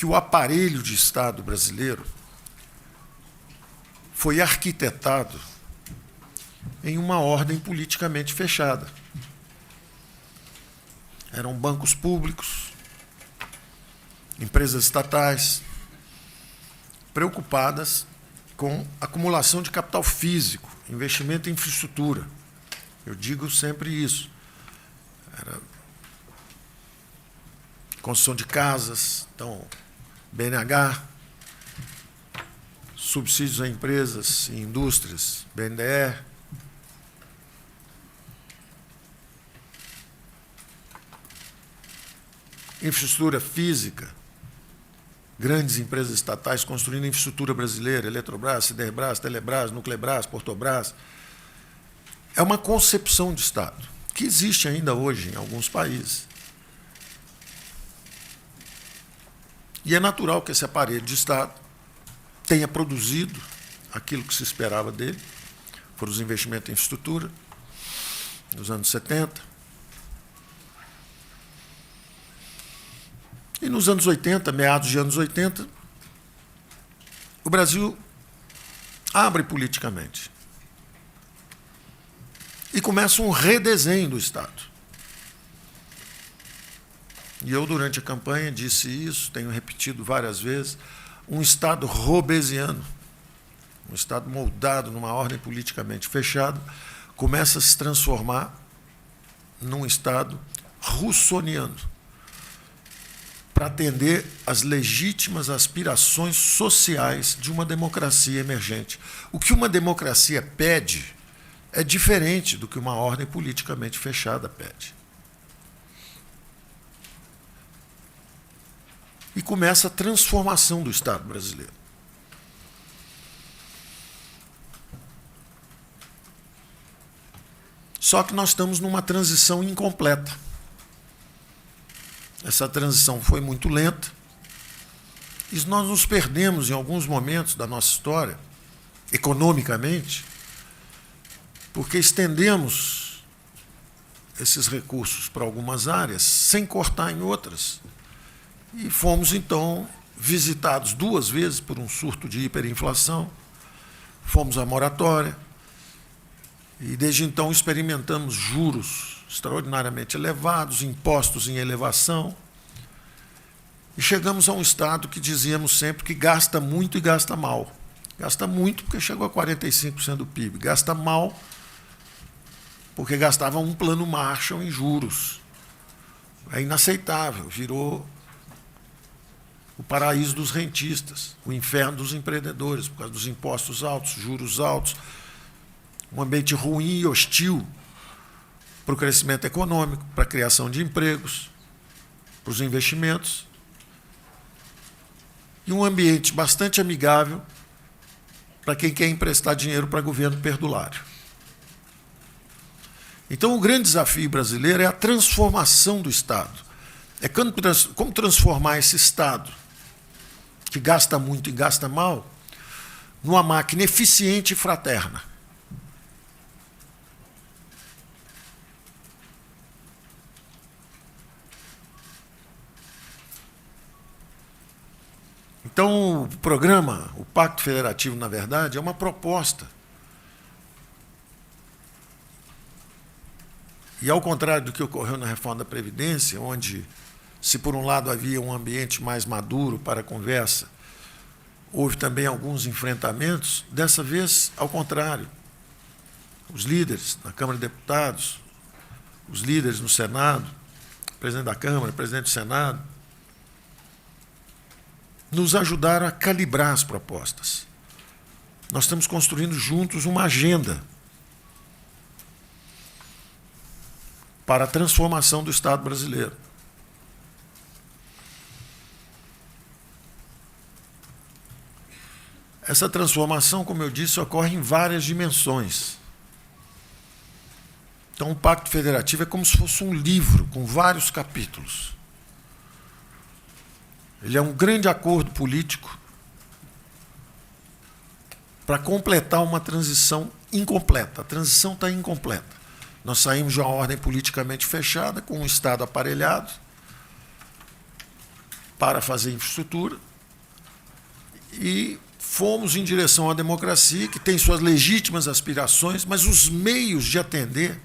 que o aparelho de Estado brasileiro foi arquitetado em uma ordem politicamente fechada. Eram bancos públicos, empresas estatais, preocupadas com acumulação de capital físico, investimento em infraestrutura. Eu digo sempre isso. Era construção de casas, então, BNH, subsídios a empresas e indústrias, BNDES, infraestrutura física, grandes empresas estatais construindo infraestrutura brasileira, Eletrobras, Siderbras, Telebrás, Nuclebras, Portobras. É uma concepção de Estado que existe ainda hoje em alguns países. E é natural que esse aparelho de Estado tenha produzido aquilo que se esperava dele, foram os investimentos em infraestrutura, nos anos 70. E nos anos 80, meados de anos 80, o Brasil abre politicamente. E começa um redesenho do Estado. E eu, durante a campanha, disse isso, tenho repetido várias vezes, um Estado robesiano, um Estado moldado numa ordem politicamente fechada, começa a se transformar num Estado russoniano, para atender às legítimas aspirações sociais de uma democracia emergente. O que uma democracia pede é diferente do que uma ordem politicamente fechada pede. E começa a transformação do Estado brasileiro. Só que nós estamos numa transição incompleta. Essa transição foi muito lenta e nós nos perdemos em alguns momentos da nossa história, economicamente, porque estendemos esses recursos para algumas áreas sem cortar em outras. E fomos, então, visitados 2 vezes por um surto de hiperinflação, fomos à moratória e, desde então, experimentamos juros extraordinariamente elevados, impostos em elevação, e chegamos a um Estado que dizíamos sempre que gasta muito e gasta mal. Gasta muito porque chegou a 45% do PIB, gasta mal porque gastava um plano Marshall em juros. É inaceitável, virou o paraíso dos rentistas, o inferno dos empreendedores, por causa dos impostos altos, juros altos, um ambiente ruim e hostil para o crescimento econômico, para a criação de empregos, para os investimentos, e um ambiente bastante amigável para quem quer emprestar dinheiro para governo perdulário. Então, o grande desafio brasileiro é a transformação do Estado. É como transformar esse Estado, que gasta muito e gasta mal, numa máquina eficiente e fraterna. Então, o programa, o Pacto Federativo, na verdade, é uma proposta. E, ao contrário do que ocorreu na reforma da Previdência, onde, se por um lado havia um ambiente mais maduro para a conversa, houve também alguns enfrentamentos, dessa vez, ao contrário. Os líderes na Câmara de Deputados, os líderes no Senado, presidente da Câmara, presidente do Senado, nos ajudaram a calibrar as propostas. Nós estamos construindo juntos uma agenda para a transformação do Estado brasileiro. Essa transformação, como eu disse, ocorre em várias dimensões. Então, o Pacto Federativo é como se fosse um livro com vários capítulos. Ele é um grande acordo político para completar uma transição incompleta. A transição está incompleta. Nós saímos de uma ordem politicamente fechada, com um Estado aparelhado, para fazer infraestrutura e fomos em direção à democracia, que tem suas legítimas aspirações, mas os meios de atender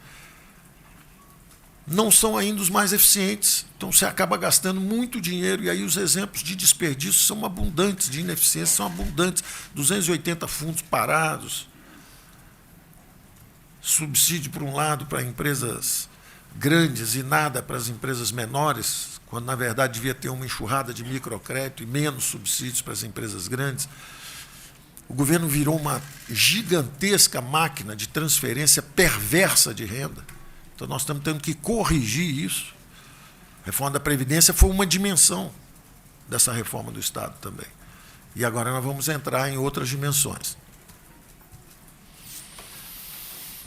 não são ainda os mais eficientes. Então, você acaba gastando muito dinheiro, e aí os exemplos de desperdício são abundantes, de ineficiência são abundantes. 280 fundos parados, subsídio, por um lado, para empresas grandes e nada para as empresas menores, quando, na verdade, devia ter uma enxurrada de microcrédito e menos subsídios para as empresas grandes. O governo virou uma gigantesca máquina de transferência perversa de renda. Então, nós estamos tendo que corrigir isso. A reforma da Previdência foi uma dimensão dessa reforma do Estado também. E agora nós vamos entrar em outras dimensões.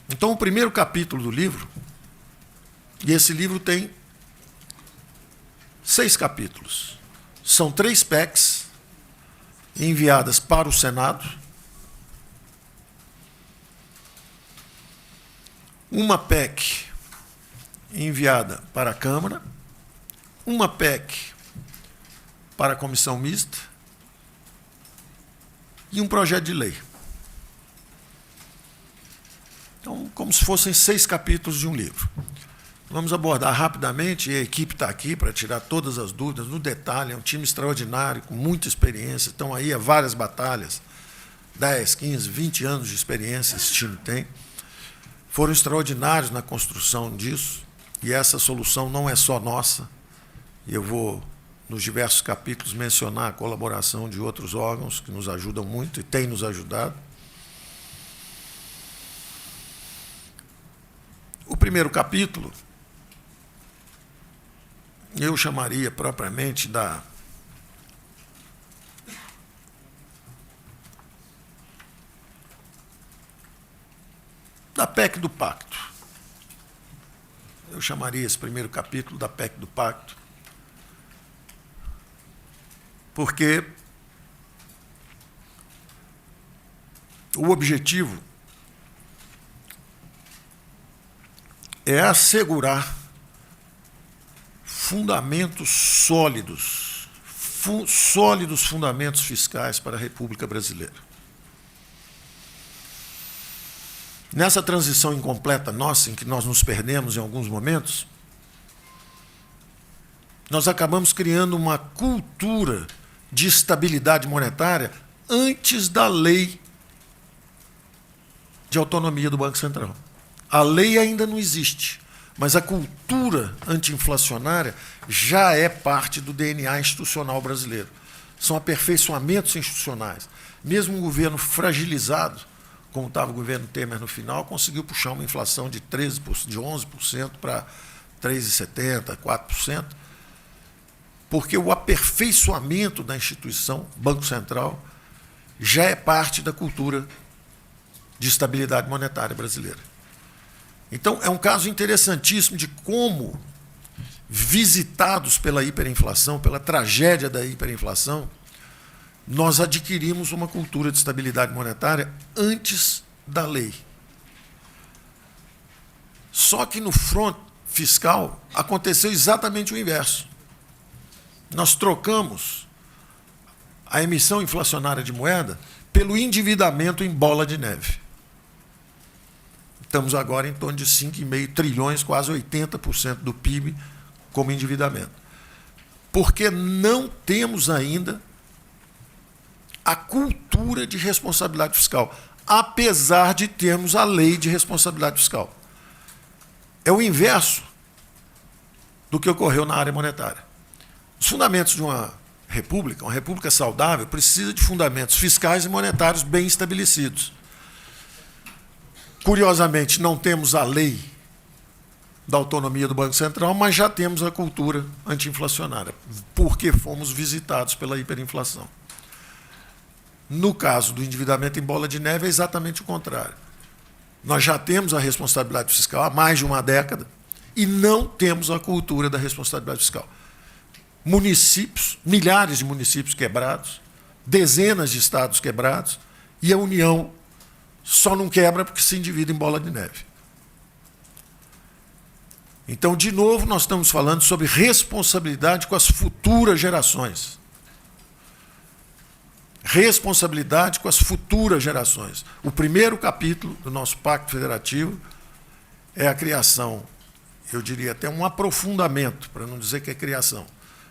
Então, o primeiro capítulo do livro, e esse livro tem 6 capítulos. São 3 PECs enviadas para o Senado, uma PEC enviada para a Câmara, uma PEC para a Comissão Mista e um projeto de lei. Então, como se fossem 6 capítulos de um livro. Vamos abordar rapidamente, e a equipe está aqui para tirar todas as dúvidas, no detalhe, é um time extraordinário, com muita experiência, estão aí há várias batalhas, 10, 15, 20 anos de experiência esse time tem. Foram extraordinários na construção disso, e essa solução não é só nossa. Eu vou, nos diversos capítulos, mencionar a colaboração de outros órgãos que nos ajudam muito e têm nos ajudado. O primeiro capítulo eu chamaria propriamente da PEC do Pacto. Eu chamaria esse primeiro capítulo da PEC do Pacto, porque o objetivo é assegurar fundamentos sólidos, sólidos fundamentos fiscais para a República Brasileira. Nessa transição incompleta nossa, em que nós nos perdemos em alguns momentos, nós acabamos criando uma cultura de estabilidade monetária antes da lei de autonomia do Banco Central. A lei ainda não existe, mas a cultura anti-inflacionária já é parte do DNA institucional brasileiro. São aperfeiçoamentos institucionais. Mesmo um governo fragilizado, como estava o governo Temer no final, conseguiu puxar uma inflação de 11% para 3,70%, 4%, porque o aperfeiçoamento da instituição, Banco Central, já é parte da cultura de estabilidade monetária brasileira. Então, é um caso interessantíssimo de como, visitados pela hiperinflação, pela tragédia da hiperinflação, nós adquirimos uma cultura de estabilidade monetária antes da lei. Só que no front fiscal aconteceu exatamente o inverso. Nós trocamos a emissão inflacionária de moeda pelo endividamento em bola de neve. Estamos agora em torno de 5,5 trilhões, quase 80% do PIB como endividamento. Porque não temos ainda a cultura de responsabilidade fiscal, apesar de termos a lei de responsabilidade fiscal. É o inverso do que ocorreu na área monetária. Os fundamentos de uma república saudável, precisa de fundamentos fiscais e monetários bem estabelecidos. Curiosamente, não temos a lei da autonomia do Banco Central, mas já temos a cultura anti-inflacionária, porque fomos visitados pela hiperinflação. No caso do endividamento em bola de neve, é exatamente o contrário. Nós já temos a responsabilidade fiscal há mais de uma década e não temos a cultura da responsabilidade fiscal. Municípios, milhares de municípios quebrados, dezenas de estados quebrados, e a União só não quebra porque se endivida em bola de neve. Então, de novo, nós estamos falando sobre responsabilidade com as futuras gerações. Responsabilidade com as futuras gerações. O primeiro capítulo do nosso Pacto Federativo é a criação, eu diria até um aprofundamento, para não dizer que é criação,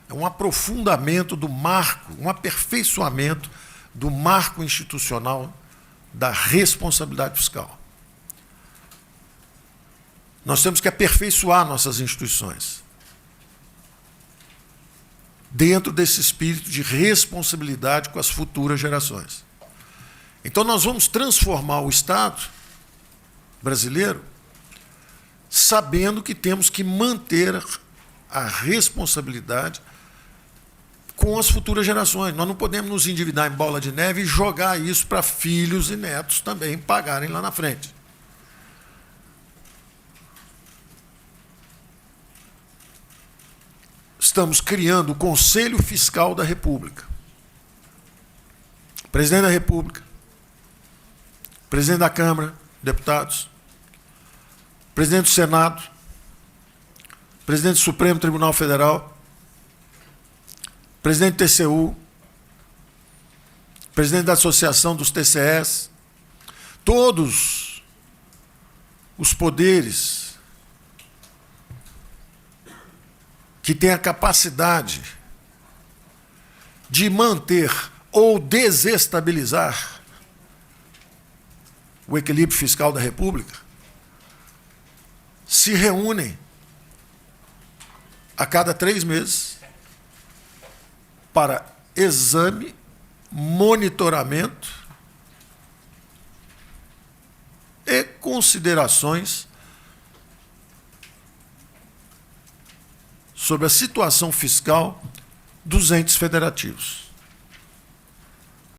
é um aprofundamento do marco, um aperfeiçoamento do marco institucional da responsabilidade fiscal. Nós temos que aperfeiçoar nossas instituições dentro desse espírito de responsabilidade com as futuras gerações. Então, nós vamos transformar o Estado brasileiro sabendo que temos que manter a responsabilidade com as futuras gerações. Nós não podemos nos endividar em bola de neve e jogar isso para filhos e netos também pagarem lá na frente. Estamos criando o Conselho Fiscal da República. Presidente da República, presidente da Câmara, deputados, presidente do Senado, presidente do Supremo Tribunal Federal, presidente do TCU, presidente da Associação dos TCS, todos os poderes que têm a capacidade de manter ou desestabilizar o equilíbrio fiscal da República, se reúnem a cada 3 meses para exame, monitoramento e considerações sobre a situação fiscal dos entes federativos.